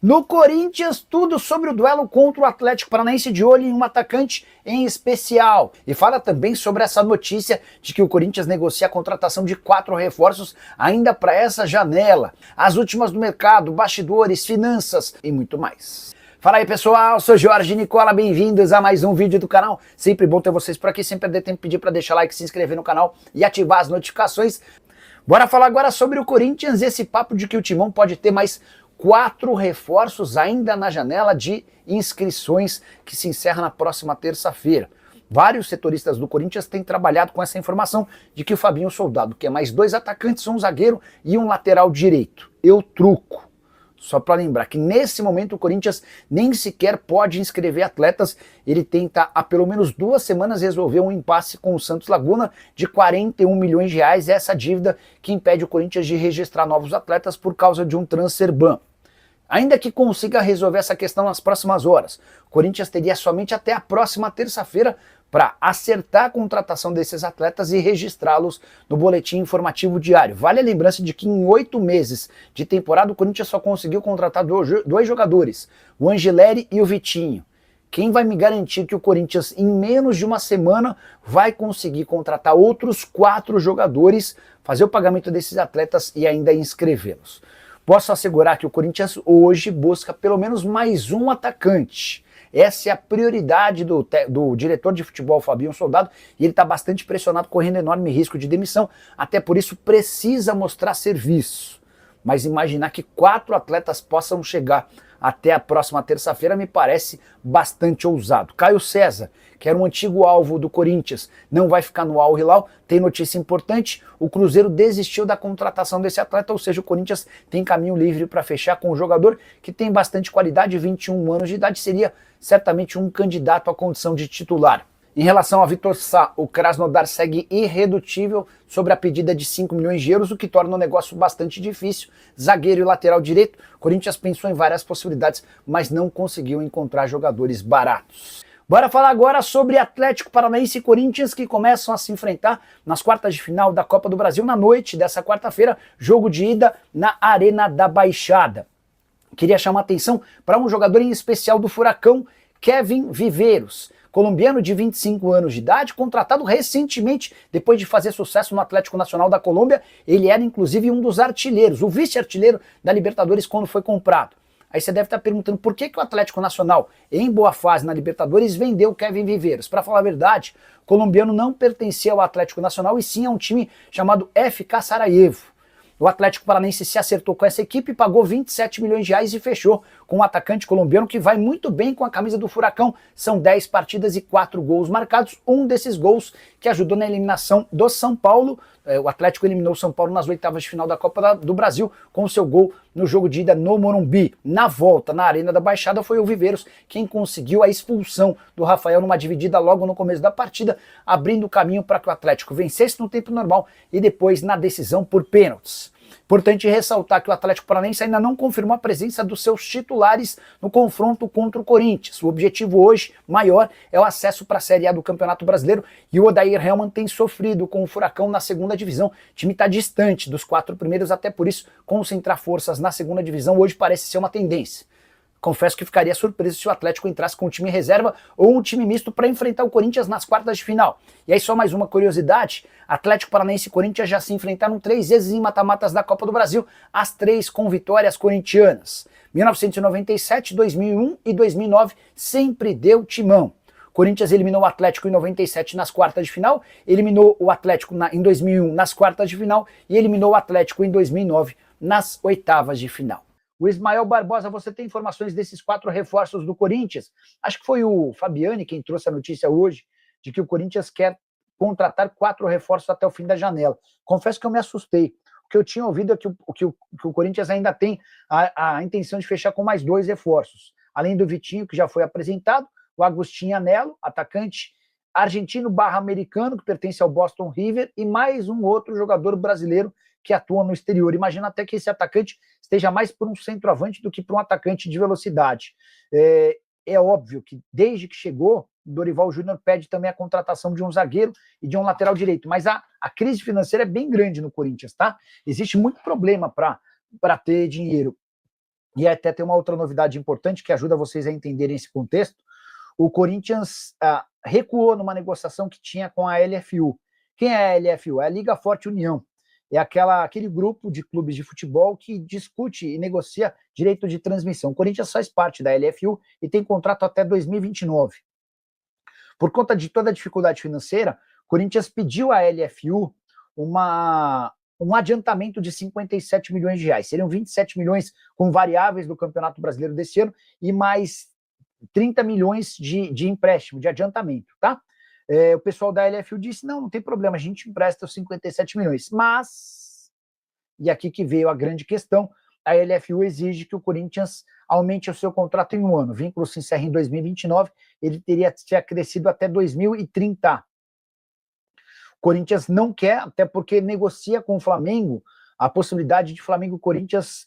No Corinthians, tudo sobre o duelo contra o Atlético Paranaense, de olho em um atacante em especial. E fala também sobre essa notícia de que o Corinthians negocia a contratação de 4 reforços ainda para essa janela. As últimas do mercado, bastidores, finanças e muito mais. Fala aí pessoal, sou Jorge Nicola, bem-vindos a mais um vídeo do canal. Sempre bom ter vocês por aqui, sem perder tempo, pedir para deixar like, se inscrever no canal e ativar as notificações. Bora falar agora sobre o Corinthians, esse papo de que o Timão pode ter mais 4 reforços ainda na janela de inscrições que se encerra na próxima terça-feira. Vários setoristas do Corinthians têm trabalhado com essa informação de que o Fabinho Soldado quer mais 2 atacantes, um zagueiro e um lateral direito. Eu truco. Só para lembrar que nesse momento o Corinthians nem sequer pode inscrever atletas, ele tenta há pelo menos 2 semanas resolver um impasse com o Santos Laguna de 41 milhões de reais, essa dívida que impede o Corinthians de registrar novos atletas por causa de um transfer ban. Ainda que consiga resolver essa questão nas próximas horas, o Corinthians teria somente até a próxima terça-feira para acertar a contratação desses atletas e registrá-los no boletim informativo diário. Vale a lembrança de que em 8 meses de temporada o Corinthians só conseguiu contratar 2 jogadores, o Angeleri e o Vitinho. Quem vai me garantir que o Corinthians em menos de uma semana vai conseguir contratar outros 4 jogadores, fazer o pagamento desses atletas e ainda inscrevê-los? Posso assegurar que o Corinthians hoje busca pelo menos mais um atacante. Essa é a prioridade do diretor de futebol, Fabinho Soldado, e ele está bastante pressionado, correndo enorme risco de demissão, até por isso precisa mostrar serviço. Mas imaginar que 4 atletas possam chegar até a próxima terça-feira me parece bastante ousado. Caio César, que era um antigo alvo do Corinthians, não vai ficar no Al Hilal. Tem notícia importante, o Cruzeiro desistiu da contratação desse atleta, ou seja, o Corinthians tem caminho livre para fechar com um jogador que tem bastante qualidade, 21 anos de idade, seria certamente um candidato à condição de titular. Em relação a Vitor Sá, o Krasnodar segue irredutível sobre a pedida de 5 milhões de euros, o que torna o negócio bastante difícil. Zagueiro e lateral direito, o Corinthians pensou em várias possibilidades, mas não conseguiu encontrar jogadores baratos. Bora falar agora sobre Atlético Paranaense e Corinthians, que começam a se enfrentar nas quartas de final da Copa do Brasil na noite dessa quarta-feira, jogo de ida na Arena da Baixada. Queria chamar a atenção para um jogador em especial do Furacão, Kevin Viveiros, colombiano de 25 anos de idade, contratado recentemente depois de fazer sucesso no Atlético Nacional da Colômbia. Ele era inclusive um dos artilheiros, o vice-artilheiro da Libertadores quando foi comprado. Aí você deve estar perguntando por que o Atlético Nacional, em boa fase na Libertadores, vendeu o Kevin Viveiros. Para falar a verdade, o colombiano não pertencia ao Atlético Nacional e sim a um time chamado FK Sarajevo. O Atlético Paranaense se acertou com essa equipe, pagou 27 milhões de reais e fechou com um atacante colombiano que vai muito bem com a camisa do Furacão. São 10 partidas e 4 gols marcados, um desses gols que ajudou na eliminação do São Paulo. O Atlético eliminou o São Paulo nas oitavas de final da Copa do Brasil com o seu gol no jogo de ida no Morumbi. Na volta, na Arena da Baixada, foi o Viveiros quem conseguiu a expulsão do Rafael numa dividida logo no começo da partida, abrindo o caminho para que o Atlético vencesse no tempo normal e depois na decisão por pênaltis. Importante ressaltar que o Atlético Paranaense ainda não confirmou a presença dos seus titulares no confronto contra o Corinthians. O objetivo hoje maior é o acesso para a Série A do Campeonato Brasileiro e o Odair Hellmann tem sofrido com o Furacão na segunda divisão. O time está distante dos 4 primeiros, até por isso concentrar forças na segunda divisão hoje parece ser uma tendência. Confesso que ficaria surpreso se o Atlético entrasse com um time reserva ou um time misto para enfrentar o Corinthians nas quartas de final. E aí só mais uma curiosidade, Atlético Paranaense e Corinthians já se enfrentaram 3 vezes em mata-matas da Copa do Brasil, as 3 com vitórias corintianas. 1997, 2001 e 2009 sempre deu timão. Corinthians eliminou o Atlético em 97 nas quartas de final, eliminou o Atlético em 2001 nas quartas de final e eliminou o Atlético em 2009 nas oitavas de final. O Ismael Barbosa, você tem informações desses 4 reforços do Corinthians? Acho que foi o Fabiani quem trouxe a notícia hoje de que o Corinthians quer contratar 4 reforços até o fim da janela. Confesso que eu me assustei. O que eu tinha ouvido é que o Corinthians ainda tem a intenção de fechar com mais 2 reforços. Além do Vitinho, que já foi apresentado, o Agustinho Anello, atacante argentino/americano, que pertence ao Boston River, e mais um outro jogador brasileiro que atua no exterior. Imagina até que esse atacante esteja mais por um centroavante do que por um atacante de velocidade. É óbvio que desde que chegou, Dorival Júnior pede também a contratação de um zagueiro e de um lateral direito, mas a crise financeira é bem grande no Corinthians, tá? Existe muito problema para ter dinheiro. E até tem uma outra novidade importante que ajuda vocês a entenderem esse contexto. O Corinthians recuou numa negociação que tinha com a LFU. Quem é a LFU? É a Liga Forte União. É aquele grupo de clubes de futebol que discute e negocia direito de transmissão. O Corinthians faz parte da LFU e tem contrato até 2029. Por conta de toda a dificuldade financeira, o Corinthians pediu à LFU um adiantamento de 57 milhões de reais. Seriam 27 milhões com variáveis do Campeonato Brasileiro desse ano e mais 30 milhões de empréstimo, de adiantamento, tá? O pessoal da LFU disse, não tem problema, a gente empresta os 57 milhões. Mas, e aqui que veio a grande questão, a LFU exige que o Corinthians aumente o seu contrato em um ano. O vínculo se encerra em 2029, ele teria crescido até 2030. O Corinthians não quer, até porque negocia com o Flamengo a possibilidade de Flamengo e Corinthians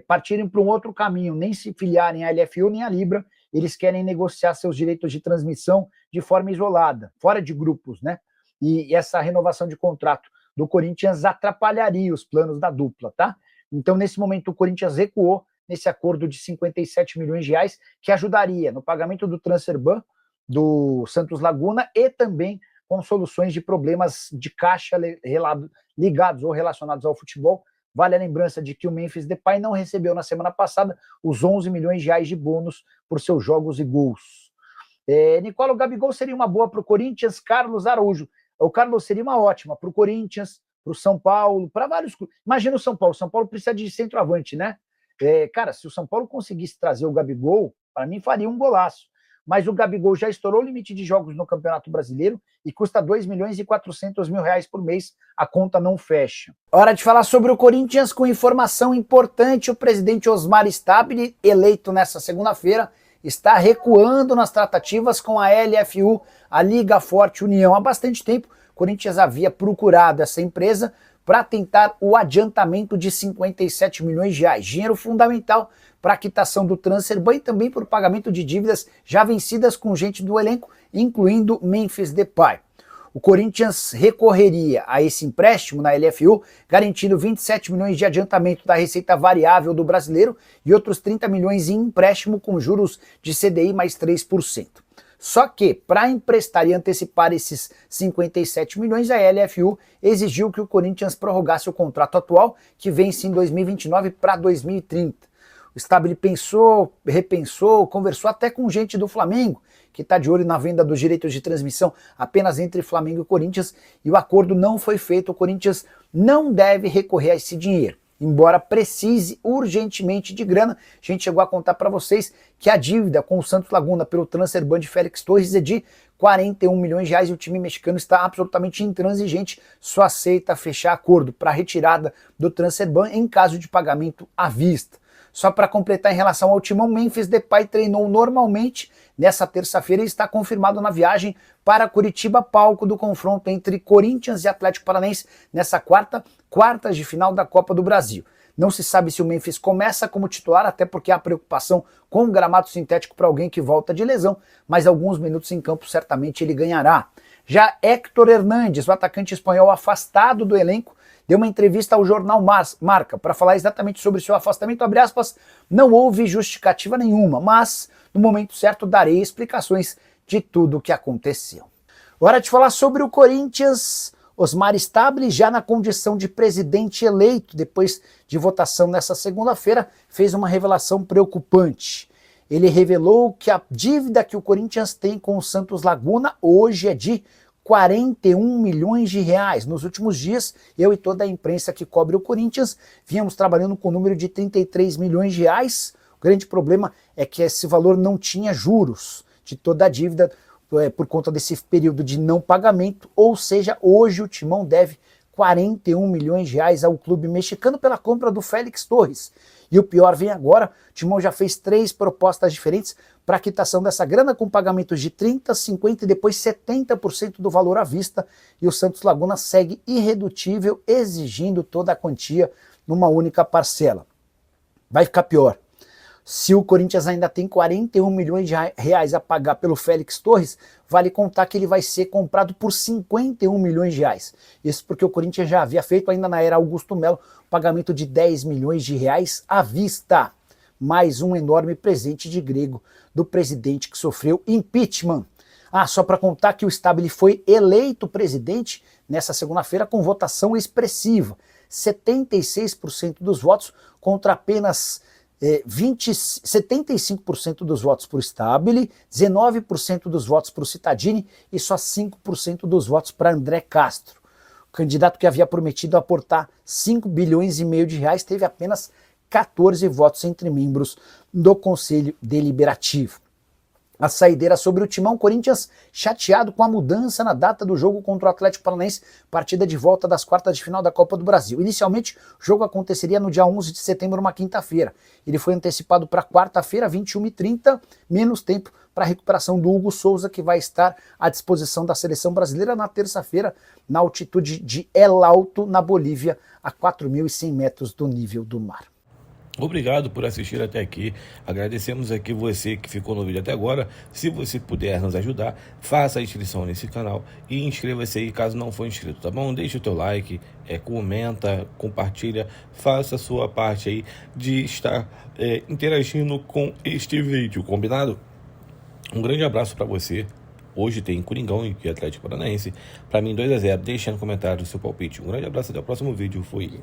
partirem para um outro caminho, nem se filiarem à LFU nem à Libra. Eles querem negociar seus direitos de transmissão de forma isolada, fora de grupos, né? E essa renovação de contrato do Corinthians atrapalharia os planos da dupla, tá? Então, nesse momento, o Corinthians recuou nesse acordo de 57 milhões de reais, que ajudaria no pagamento do transfer ban do Santos Laguna e também com soluções de problemas de caixa ligados ou relacionados ao futebol. Vale a lembrança de que o Memphis Depay não recebeu na semana passada os 11 milhões de reais de bônus por seus jogos e gols. Nicola, o Gabigol seria uma boa para o Corinthians. Carlos Araújo, o Carlos seria uma ótima para o Corinthians, para o São Paulo, para vários clubes. Imagina o São Paulo precisa de centroavante, né? Cara, se o São Paulo conseguisse trazer o Gabigol, para mim faria um golaço. Mas o Gabigol já estourou o limite de jogos no Campeonato Brasileiro e custa 2 milhões e 400 mil reais por mês, a conta não fecha. Hora de falar sobre o Corinthians com informação importante. O presidente Osmar Stabile, eleito nessa segunda-feira, está recuando nas tratativas com a LFU, a Liga Forte União. Há bastante tempo, o Corinthians havia procurado essa empresa para tentar o adiantamento de 57 milhões de reais, dinheiro fundamental para a quitação do transfer ban e também por pagamento de dívidas já vencidas com gente do elenco, incluindo Memphis Depay. O Corinthians recorreria a esse empréstimo na LFU, garantindo 27 milhões de adiantamento da receita variável do brasileiro e outros 30 milhões em empréstimo com juros de CDI mais 3%. Só que, para emprestar e antecipar esses 57 milhões, a LFU exigiu que o Corinthians prorrogasse o contrato atual, que vence em 2029 para 2030. O Stabile pensou, repensou, conversou até com gente do Flamengo, que está de olho na venda dos direitos de transmissão apenas entre Flamengo e Corinthians, e o acordo não foi feito. O Corinthians não deve recorrer a esse dinheiro, embora precise urgentemente de grana. A gente chegou a contar para vocês que a dívida com o Santos Laguna pelo transfer ban de Félix Torres é de 41 milhões de reais e o time mexicano está absolutamente intransigente, só aceita fechar acordo para retirada do transfer ban em caso de pagamento à vista. Só para completar em relação ao timão, Memphis Depay treinou normalmente nessa terça-feira e está confirmado na viagem para Curitiba, palco do confronto entre Corinthians e Atlético Paranaense nessa quartas de final da Copa do Brasil. Não se sabe se o Memphis começa como titular, até porque há preocupação com o gramado sintético para alguém que volta de lesão, mas alguns minutos em campo certamente ele ganhará. Já Héctor Hernández, o atacante espanhol afastado do elenco, deu uma entrevista ao jornal Marca para falar exatamente sobre seu afastamento, abre aspas, não houve justificativa nenhuma, mas no momento certo darei explicações de tudo o que aconteceu. Hora de falar sobre o Corinthians. Osmar Stabile, já na condição de presidente eleito, depois de votação nessa segunda-feira, fez uma revelação preocupante. Ele revelou que a dívida que o Corinthians tem com o Santos Laguna hoje é de 41 milhões de reais. Nos últimos dias, eu e toda a imprensa que cobre o Corinthians vínhamos trabalhando com o número de 33 milhões de reais. O grande problema é que esse valor não tinha juros de toda a dívida por conta desse período de não pagamento, ou seja, hoje o Timão deve 41 milhões de reais ao clube mexicano pela compra do Félix Torres. E o pior vem agora, o Timão já fez 3 propostas diferentes para a quitação dessa grana com pagamentos de 30%, 50% e depois 70% do valor à vista, e o Santos Laguna segue irredutível, exigindo toda a quantia numa única parcela. Vai ficar pior. Se o Corinthians ainda tem 41 milhões de reais a pagar pelo Félix Torres, vale contar que ele vai ser comprado por 51 milhões de reais. Isso porque o Corinthians já havia feito, ainda na era Augusto Melo, pagamento de 10 milhões de reais à vista. mais um enorme presente de grego do presidente que sofreu impeachment. Só para contar que o Stabile foi eleito presidente nessa segunda-feira com votação expressiva. 76% dos votos contra apenas 75% dos votos para o Stabile, 19% dos votos para o Cittadini e só 5% dos votos para André Castro. O candidato que havia prometido aportar 5 bilhões e meio de reais teve apenas 14 votos entre membros do Conselho Deliberativo. A saideira sobre o Timão, Corinthians chateado com a mudança na data do jogo contra o Atlético Paranaense, partida de volta das quartas de final da Copa do Brasil. Inicialmente, o jogo aconteceria no dia 11 de setembro, uma quinta-feira. Ele foi antecipado para quarta-feira, 21h30, menos tempo para a recuperação do Hugo Souza, que vai estar à disposição da seleção brasileira na terça-feira, na altitude de El Alto, na Bolívia, a 4.100 metros do nível do mar. Obrigado por assistir até aqui, agradecemos aqui você que ficou no vídeo até agora. Se você puder nos ajudar, faça a inscrição nesse canal e inscreva-se aí caso não for inscrito, tá bom? Deixa o teu like, comenta, compartilha, faça a sua parte aí de estar interagindo com este vídeo, combinado? Um grande abraço para você. Hoje tem Coringão e Atlético Paranaense. Para mim 2-0, deixa no comentário o seu palpite. Um grande abraço, até o próximo vídeo, fui.